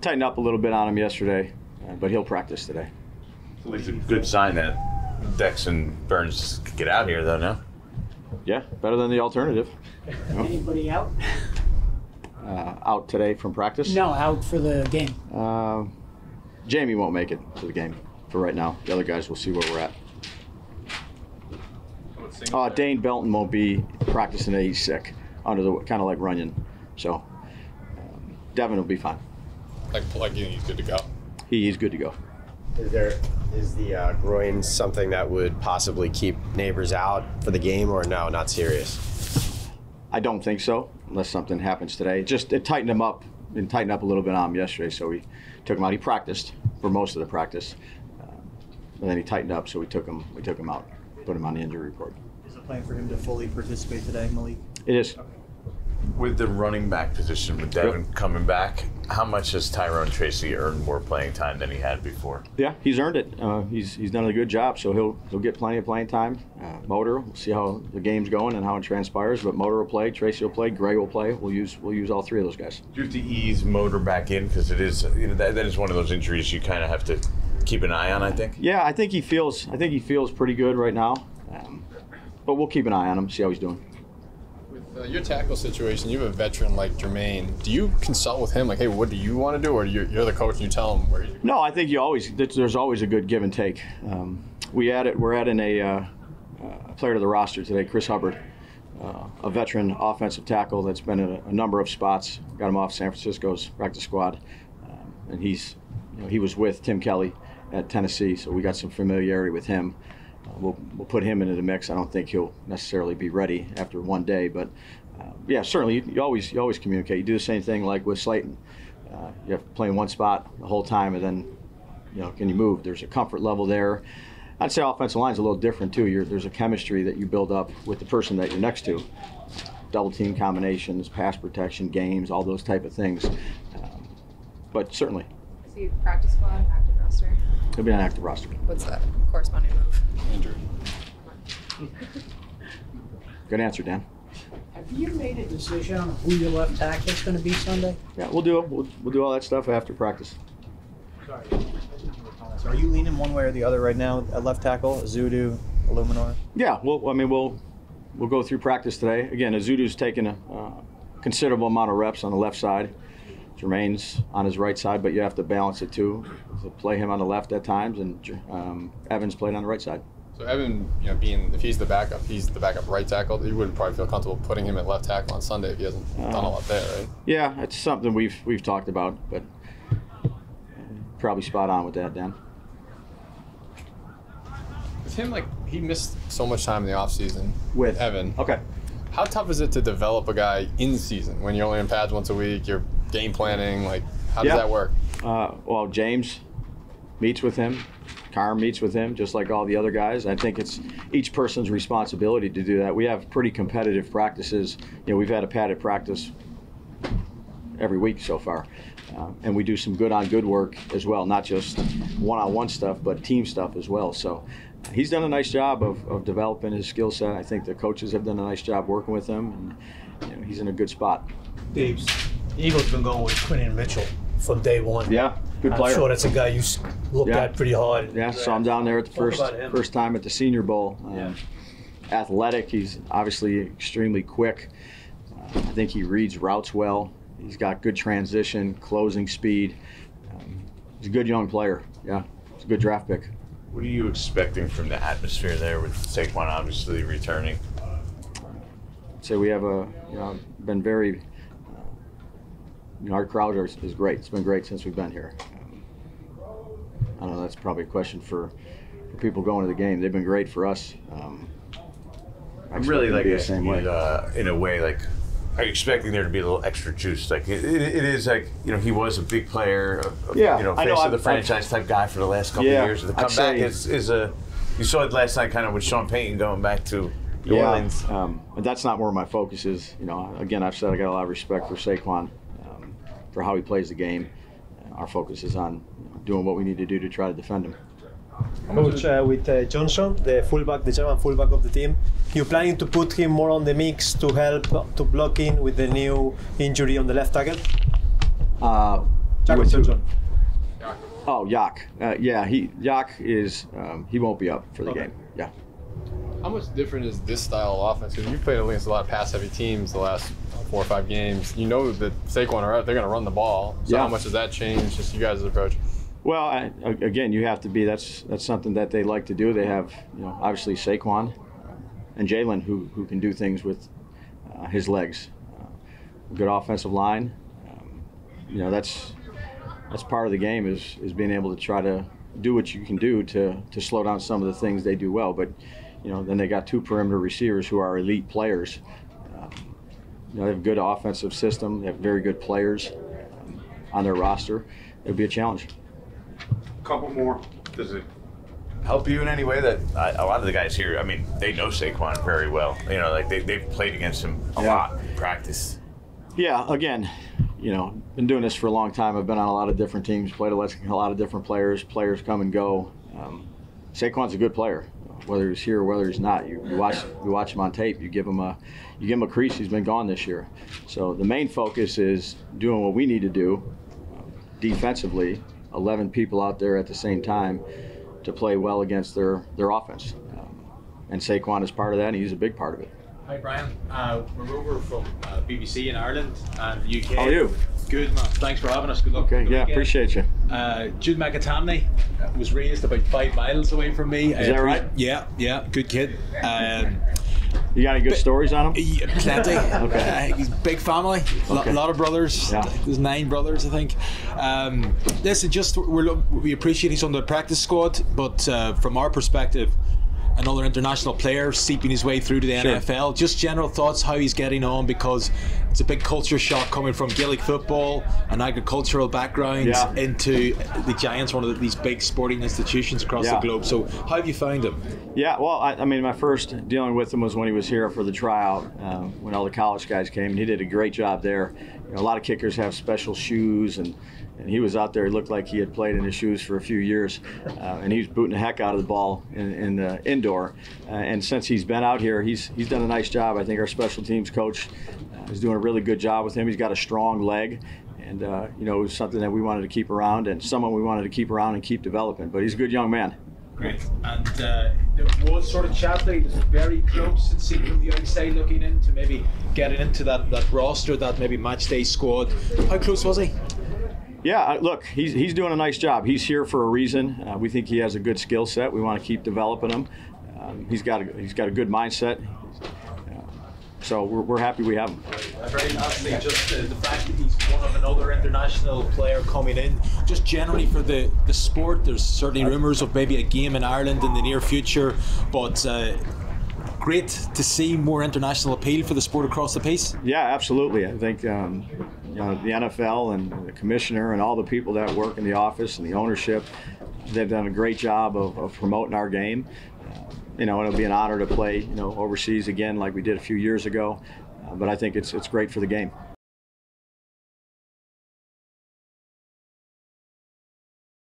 tightened up a little bit on him yesterday, but he'll practice today. At least a good sign that Dex and Burns could get out here, though, no? Yeah, better than the alternative. Anybody out? Out today from practice? No, out for the game. Jamie won't make it to the game for right now. The other guys, we'll see where we're at. Dane Belton won't be practicing today. He's sick, under the kind of like Runyon. So Devin will be fine. Like he's good to go. He's good to go. Is the groin something that would possibly keep Neighbors out for the game, or no, not serious? I don't think so, unless something happens today. It tightened him up and tightened up a little bit on him yesterday, so we took him out. He practiced for most of the practice, and then he tightened up, so we took him out, put him on the injury report. Is the plan for him to fully participate today, Malik? It is. With the running back position, with Devin coming back, how much has Tyrone Tracy earned more playing time than he had before? Yeah, he's earned it. He's done a good job, so he'll get plenty of playing time. Motor, we'll see how the game's going and how it transpires. But Motor will play, Tracy will play, Gray will play. We'll use all three of those guys. Do you have to ease Motor back in, because it is that is one of those injuries you kind of have to keep an eye on, I think. Yeah, I think he feels pretty good right now, but we'll keep an eye on him, see how he's doing. With your tackle situation, you have a veteran like Jermaine. Do you consult with him, like, hey, what do you want to do, or you're the coach and you tell him where he's going? No, I think there's always a good give and take. We're adding a player to the roster today, Chris Hubbard, a veteran offensive tackle that's been in a number of spots. Got him off San Francisco's practice squad, and he was with Tim Kelly at Tennessee, so we got some familiarity with him. We'll put him into the mix. I don't think he'll necessarily be ready after one day, but yeah, certainly you always communicate. You do the same thing like with Slayton. You have to play in one spot the whole time, and then can you move? There's a comfort level there. I'd say offensive line's a little different too. There's a chemistry that you build up with the person that you're next to. Double team combinations, pass protection, games, all those type of things. But certainly. So you practice squad, active roster? He'll be on active roster. What's that corresponding move? Injury. Good answer, Dan. Have you made a decision on who your left tackle is going to be Sunday? Yeah, we'll do it. We'll do all that stuff after practice. Sorry. Are you leaning one way or the other right now at left tackle, Azudu, Illuminor? Yeah, we'll go through practice today. Again, Azudu's taken a considerable amount of reps on the left side. Jermaine's on his right side, but you have to balance it too. So play him on the left at times, and Evans played on the right side. So Evan, if he's the backup right tackle. You wouldn't probably feel comfortable putting him at left tackle on Sunday if he hasn't done a lot there, right? Yeah, it's something we've talked about, but probably spot on with that, Dan. With him, he missed so much time in the offseason with Evan. Okay. How tough is it to develop a guy in season when you're only in pads once a week? You're game planning. How does that work? Well, James meets with him. Carm meets with him, just like all the other guys. I think it's each person's responsibility to do that. We have pretty competitive practices. We've had a padded practice every week so far. And we do some good work as well, not just one-on-one stuff, but team stuff as well. So he's done a nice job of developing his skill set. I think the coaches have done a nice job working with him, and he's in a good spot. Dave's, the Eagles been going with Quinton Mitchell from day one. Yeah, good player. I'm sure that's a guy you looked at pretty hard. Yeah, saw him down there at the first time at the Senior Bowl. Athletic, he's obviously extremely quick. I think he reads routes well. He's got good transition, closing speed. He's a good young player. Yeah, he's a good draft pick. What are you expecting from the atmosphere there with Saquon obviously returning? So we have been very. Our crowd is great. It's been great since we've been here. I don't know. That's probably a question for people going to the game. They've been great for us. I'm really the same way. In a way, are you expecting there to be a little extra juice? It is he was a big player, face of the franchise type guy for the last couple of years. The comeback is a. You saw it last night, kind of with Sean Payton going back to New Orleans. But that's not where my focus is. Again, I've said I got a lot of respect for Saquon, for how he plays the game. Our focus is on doing what we need to do to try to defend him. Coach, with Johnson, the German fullback of the team, you planning to put him more on the mix to help to block in with the new injury on the left tackle? Jakob Silsson. Oh, Yak. Yak is he won't be up for the game. Yeah. How much different is this style of offense? Because you've played against a lot of pass-heavy teams the last 4 or 5 games. You know that Saquon are out; they're going to run the ball. So how much does that change just you guys' approach? Well, again, you have to be. That's something that they like to do. They have, obviously Saquon and Jalen who can do things with his legs. Good offensive line. That's part of the game is being able to try to do what you can do to slow down some of the things they do well. But then they got 2 perimeter receivers who are elite players. They have a good offensive system. They have very good players on their roster. It'll be a challenge. Couple more. Does it help you in any way that a lot of the guys here, I mean, they know Saquon very well. They've played against him a lot in practice. Yeah, again, been doing this for a long time. I've been on a lot of different teams, played a lot of different players. Players come and go. Saquon's a good player, whether he's here or whether he's not. You watch him on tape. You give him a crease. He's been gone this year. So the main focus is doing what we need to do defensively. 11 people out there at the same time to play well against their offense. And Saquon is part of that, and he's a big part of it. Hi, Brian. We're over from BBC in Ireland and the UK. How are you? Good, man. Thanks for having us. Good luck. Okay, yeah, appreciate you. Jude McAtamney was raised about 5 miles away from me. Is that right? Yeah, good kid. You got any good stories on him? Yeah, plenty. Okay. He's a big family. A lot of brothers. Yeah. There's 9 brothers, I think. Listen, we appreciate he's on the practice squad, but from our perspective, another international player seeping his way through to the NFL. Just general thoughts how he's getting on, because it's a big culture shock coming from Gaelic football, an agricultural background, into the Giants, one of these big sporting institutions across the globe. So how have you found him? Yeah, well, I mean, my first dealing with him was when he was here for the tryout, when all the college guys came, and he did a great job there. A lot of kickers have special shoes, and he was out there. He looked like he had played in his shoes for a few years, and he was booting the heck out of the ball in the indoor. And since he's been out here, he's done a nice job. I think our special teams coach is doing a really good job with him. He's got a strong leg, and it was something that we wanted to keep around, and someone we wanted to keep around and keep developing. But he's a good young man. Great. And there was sort of chat that he was very close, it seemed, from the outside looking in to maybe getting into that roster, that maybe match day squad. How close was he? Yeah, look, he's doing a nice job. He's here for a reason. We think he has a good skill set. We want to keep developing him. He's got a good mindset. So we're happy we have him. Very lastly, just the fact that he's one of another international player coming in, just generally for the sport, there's certainly rumours of maybe a game in Ireland in the near future, but great to see more international appeal for the sport across the piece. Yeah, absolutely. I think the NFL and the commissioner and all the people that work in the office and the ownership, they've done a great job of promoting our game. It'll be an honor to play, overseas again like we did a few years ago. But I think it's great for the game.